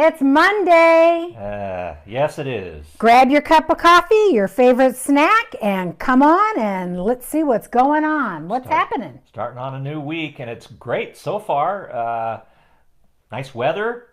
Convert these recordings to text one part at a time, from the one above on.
It's Monday. Yes, it is. Grab your cup of coffee, your favorite snack, and come on and let's see what's going on. What's happening? Starting on a new week, and it's great so far. Nice weather.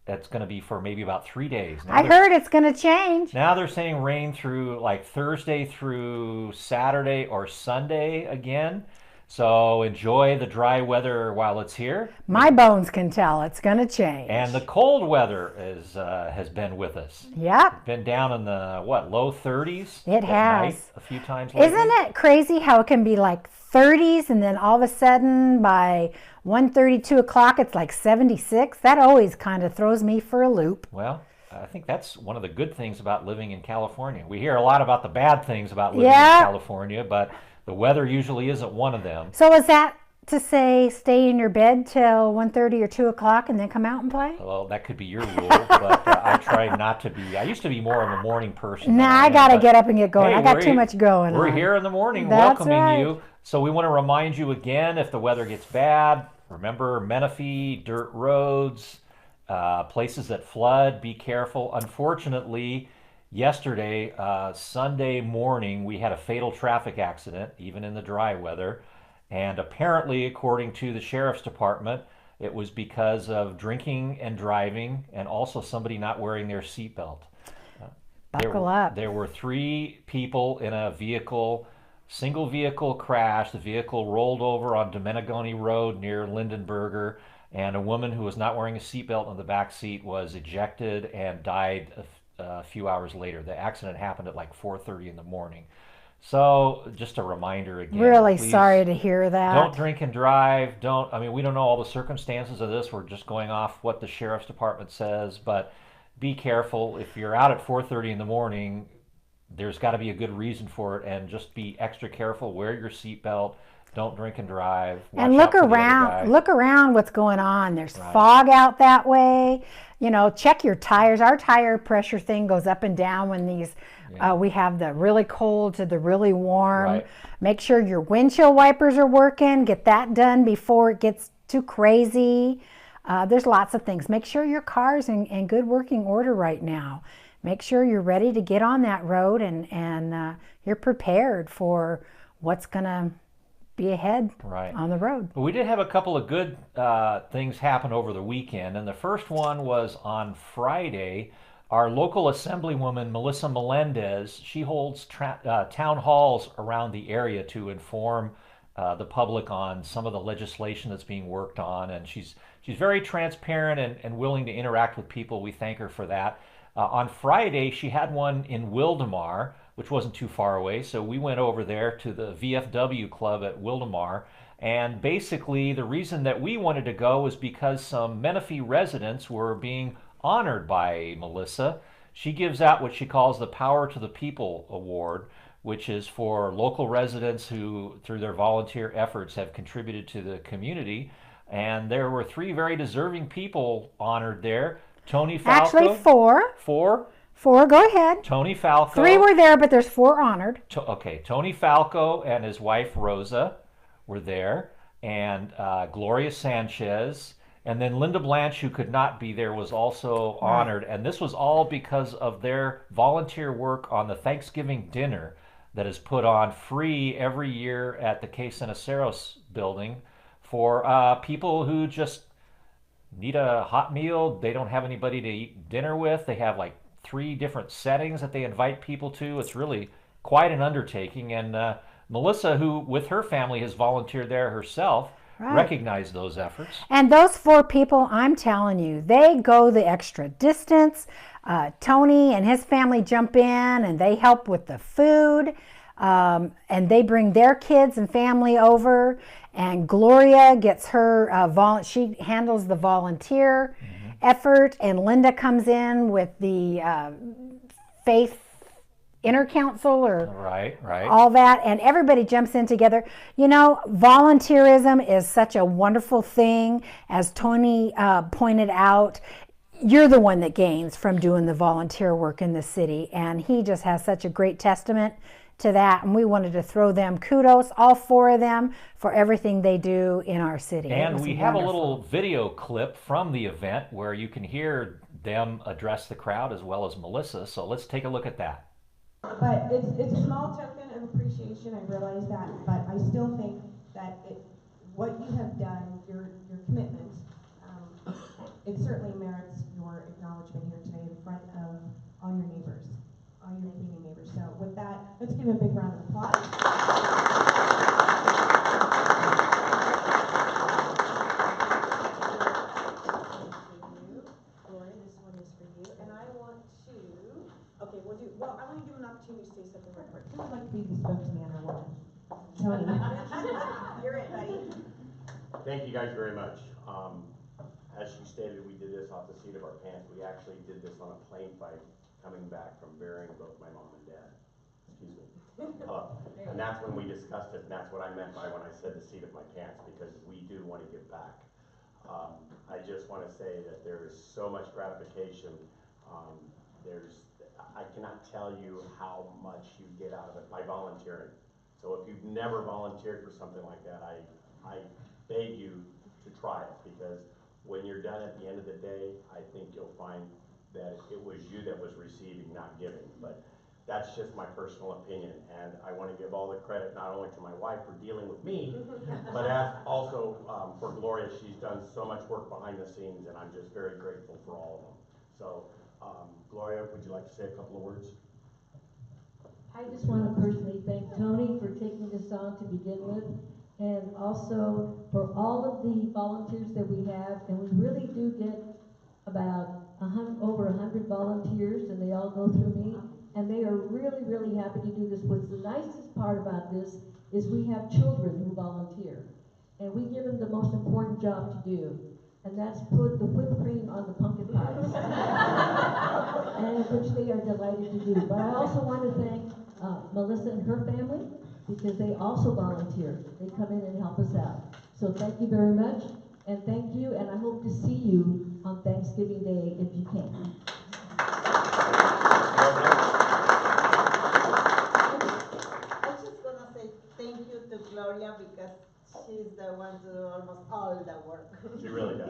That's going to be for maybe about 3 days. I heard it's going to change. Now they're saying rain through like Thursday through Saturday or Sunday again. So enjoy the dry weather while it's here. My bones can tell it's going to change. And the cold weather has been with us. Yep. Been down in the low 30s. It has. Night a few times lately. Isn't it crazy how it can be like 30s and then all of a sudden by 1:30, 2 o'clock it's like 76? That always kind of throws me for a loop. Well, I think that's one of the good things about living in California. We hear a lot about the bad things about living in California, but the weather usually isn't one of them. So is that to say stay in your bed till 1:30 or 2 o'clock and then come out and play? Well, that could be your rule, but I try not to be. I used to be more of a morning person. Nah, I got to get up and get going. Hey, I got too much going We're on. here in the morning That's welcoming right. you. So we want to remind you again, if the weather gets bad, remember Menifee, dirt roads, places that flood, be careful. Unfortunately, yesterday, Sunday morning, we had a fatal traffic accident, even in the dry weather. And apparently, according to the sheriff's department, it was because of drinking and driving and also somebody not wearing their seatbelt. Buckle up. There were 3 people in a vehicle, single vehicle crash. The vehicle rolled over on Domenegoni Road near Lindenberger, and a woman who was not wearing a seatbelt in the back seat was ejected and died a few hours later. The accident happened at like 4:30 in the morning. So just a reminder again. Really please, sorry to hear that. don't drink and drive. We don't know all the circumstances of this. We're just going off what the sheriff's department says, but be careful. If you're out at 4:30 in the morning, there's got to be a good reason for it, and just be extra careful. Wear your seatbelt. Don't drink and drive. And Watch look out for the other guy. around. Look around what's going on. There's fog out that way. You know, check your tires. Our tire pressure thing goes up and down when these we have the really cold to the really warm. Right. Make sure your windshield wipers are working. Get that done before it gets too crazy. There's lots of things. Make sure your car's in good working order right now. Make sure you're ready to get on that road and you're prepared for what's going to be ahead on the road. But we did have a couple of good things happen over the weekend, and the first one was on Friday. Our local assemblywoman, Melissa Melendez, she holds town halls around the area to inform the public on some of the legislation that's being worked on, and she's very transparent and willing to interact with people. We thank her for that. On Friday, she had one in Wildemar, which wasn't too far away, so we went over there to the VFW club at Wildemar. And basically, the reason that we wanted to go was because some Menifee residents were being honored by Melissa. She gives out what she calls the Power to the People Award, which is for local residents who, through their volunteer efforts, have contributed to the community. And there were 3 very deserving people honored there. Tony Falco. Actually, 4. 4? 4, go ahead. Tony Falco. 3 were there, but there's 4 honored. Okay, Tony Falco and his wife Rosa were there, and Gloria Sanchez, and then Linda Blanche, who could not be there, was also honored. And this was all because of their volunteer work on the Thanksgiving dinner that is put on free every year at the K. Cenaceros building for people who just need a hot meal. They don't have anybody to eat dinner with. They have like 3 different settings that they invite people to. It's really quite an undertaking. And Melissa, who with her family has volunteered there herself, recognized those efforts. And those 4 people, I'm telling you, they go the extra distance. Tony and his family jump in and they help with the food. And they bring their kids and family over. And Gloria gets her she handles the volunteer effort, and Linda comes in with the faith inner council or all that, and everybody jumps in together. You know, volunteerism is such a wonderful thing. As Tony pointed out, you're the one that gains from doing the volunteer work in the city, and he just has such a great testament to that, and we wanted to throw them kudos, all 4 of them, for everything they do in our city. And we have a little video clip from the event where you can hear them address the crowd as well as Melissa. So let's take a look at that. But it's a small token of appreciation, I realize that, but I still think that what you have done, your commitment, it certainly merits your acknowledgement here today in front of all your neighbors, all your Canadian neighbors. So with that, let's give a big round of applause. Well, I want to give an opportunity to say something real quick. Who would like to be the spokesman or woman? Tony. You're it, buddy. Thank you guys very much. As she stated, we did this off the seat of our pants. We actually did this on a plane flight coming back from burying both my mom and dad. Excuse me. And that's when we discussed it, and that's what I meant by when I said the seat of my pants, because we do want to give back. I just want to say that there is so much gratification. I cannot tell you how much you get out of it by volunteering. So if you've never volunteered for something like that, I beg you to try it, because when you're done at the end of the day, I think you'll find that it was you that was receiving, not giving. But that's just my personal opinion, and I want to give all the credit not only to my wife for dealing with me, but also for Gloria. She's done so much work behind the scenes, and I'm just very grateful for all of them. So. Gloria, would you like to say a couple of words? I just want to personally thank Tony for taking this on to begin with, and also for all of the volunteers that we have, and we really do get about over 100 volunteers, and they all go through me, and they are really, really happy to do this. What's the nicest part about this is we have children who volunteer, and we give them the most important job to do. And that's put the whipped cream on the pumpkin pies, and which they are delighted to do. But I also want to thank Melissa and her family, because they also volunteer. They come in and help us out. So thank you very much, and thank you, and I hope to see you on Thanksgiving Day if you can. I'm just going to say thank you to Gloria, because she's the one to do almost all the work. She really does.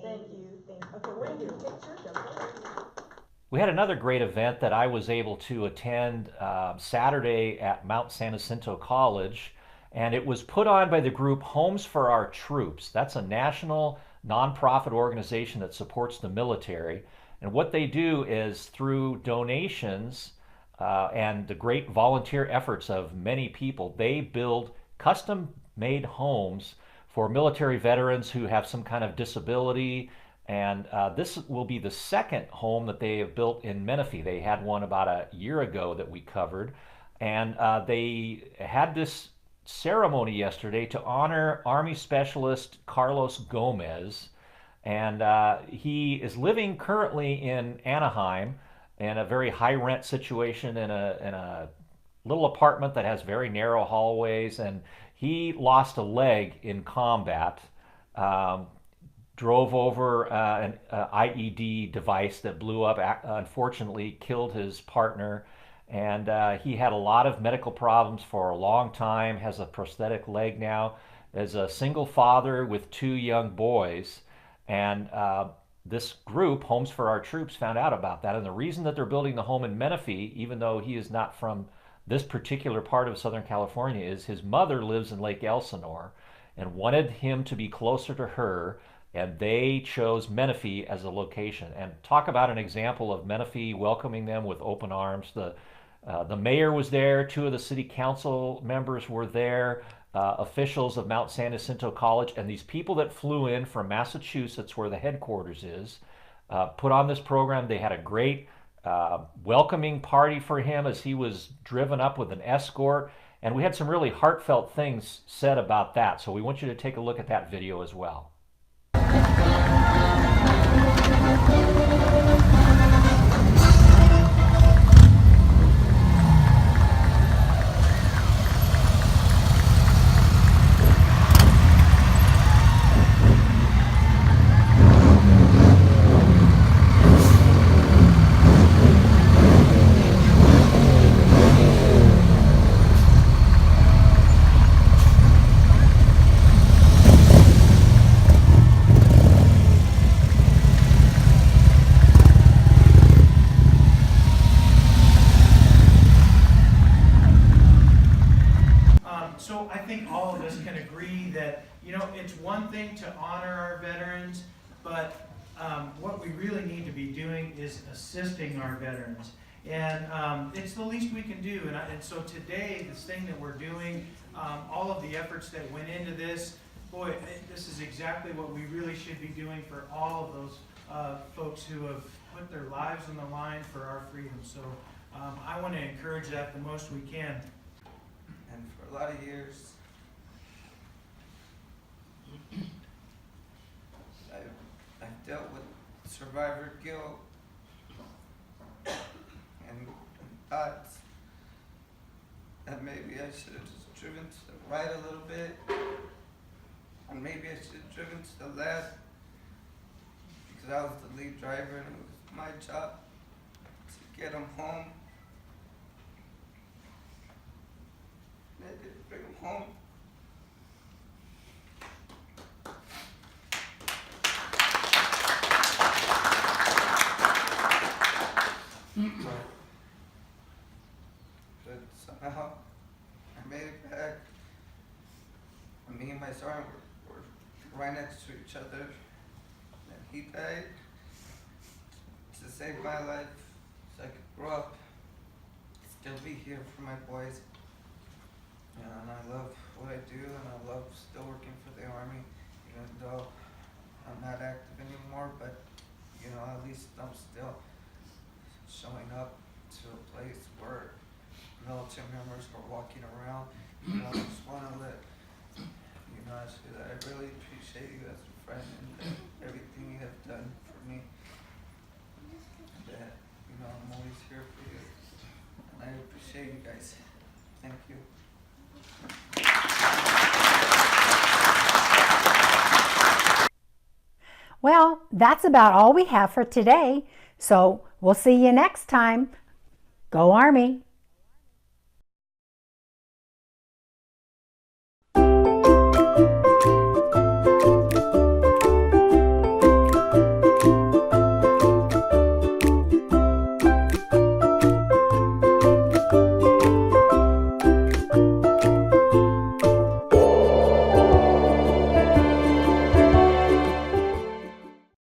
Thank you. Okay, we're going to do a picture. We had another great event that I was able to attend Saturday at Mount San Jacinto College, and it was put on by the group Homes for Our Troops. That's a national nonprofit organization that supports the military, and what they do is through donations and the great volunteer efforts of many people, they build custom-made homes for military veterans who have some kind of disability. And this will be the second home that they have built in Menifee. They had one about a year ago that we covered. And they had this ceremony yesterday to honor Army Specialist Carlos Gomez. And he is living currently in Anaheim in a very high rent situation in a little apartment that has very narrow hallways, and he lost a leg in combat, drove over an IED device that blew up, unfortunately killed his partner, and he had a lot of medical problems for a long time, has a prosthetic leg now, is a single father with 2 young boys, and this group, Homes for Our Troops, found out about that, and the reason that they're building the home in Menifee, even though he is not from this particular part of Southern California, is his mother lives in Lake Elsinore and wanted him to be closer to her, and they chose Menifee as a location. And talk about an example of Menifee welcoming them with open arms. The mayor was there, 2 of the city council members were there, officials of Mount San Jacinto College, and these people that flew in from Massachusetts, where the headquarters is, put on this program. They had a great welcoming party for him as he was driven up with an escort, and we had some really heartfelt things said about that. So we want you to take a look at that video as well. assisting our veterans. And it's the least we can do. And so today, this thing that we're doing, all of the efforts that went into this, boy, this is exactly what we really should be doing for all of those folks who have put their lives on the line for our freedom. So I want to encourage that the most we can. And for a lot of years, I've dealt with survivor guilt and thoughts that maybe I should have just driven to the right a little bit, and maybe I should have driven to the left, because I was the lead driver and it was my job to get them home. And I didn't bring them home. But somehow I made it back. And me and my sergeant were right next to each other. And he died to save my life so I could grow up, still be here for my boys. And I love what I do, and I love still working for the Army, even though I'm not active anymore, but you know, at least I'm still showing up to a place where military members are walking around. You know, I just want to let you know that I really appreciate you as a friend and everything you have done for me. That, you know, I'm always here for you, and I appreciate you guys. Thank you. Well, that's about all we have for today. So we'll see you next time. Go Army!